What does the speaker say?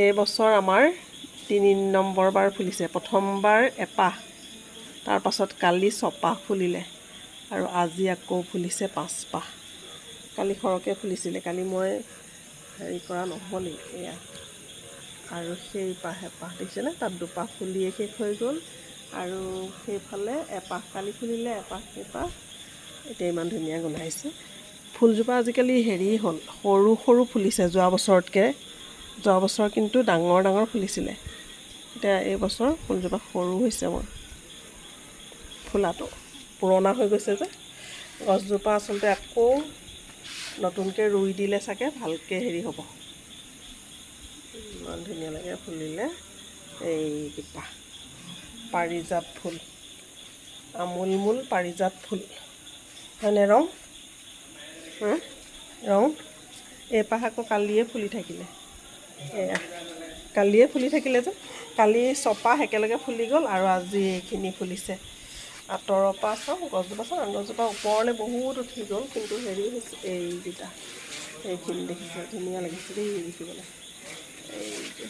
এই বছৰ আমাৰ 3 নম্বৰ বাৰ ফুলিছে। প্ৰথমবাৰ এপাহ, তাৰ পাছত কালি 6 পাহ ফুলিলে আৰু আজি আকৌ ফুলিছে 5 পাহ। কালি সৰহকৈ ফুলিছিলে, কালি মই হেৰি কৰা নহ'লেই এয়া। আৰু সেই এপাহ দেখিছেনে, তাত 2 পাহ ফুলিয়ে শেষ হৈ গ'ল। আৰু সেইফালে এপাহ কালি ফুলিলে, এপাহ এতিয়া ইমান ধুনীয়া গোন্ধাইছে। ফুলজোপা আজিকালি হেৰি হ'ল, সৰু সৰু ফুলিছে যোৱা বছৰতকৈ। যোৱা বছৰ কিন্তু ডাঙৰ ডাঙৰ ফুলিছিলে, এতিয়া এই বছৰ ফুলজোপা সৰু হৈছে। মোৰ ফুলাটো পুৰণা হৈ গৈছে যে, গছজোপা আচলতে আকৌ নতুনকৈ ৰুই দিলে চাগে ভালকৈ হেৰি হ'ব। ইমান ধুনীয়া লাগে ফুলিলে। এইকেইটা পাৰিজাত ফুল, আমোলমোল পাৰিজাত ফুল হয়নে ৰং? ৰং এইপাহ আকৌ কালিয়ে ফুলি থাকিলে। এয়া কালিয়ে ফুলি থাকিলে যে, কালি 6 পাহ একেলগে ফুলি গ'ল আৰু আজি এইখিনি ফুলিছে। আঁতৰৰ পৰা চাওঁ গছজোপা, গছজোপা ওপৰলৈ বহুত উঠি গ'ল, কিন্তু হেৰি হৈছে এইকেইটা, এইখিনি দেখিছে ধুনীয়া লাগিছে দেই দেখিবলৈ। এই যে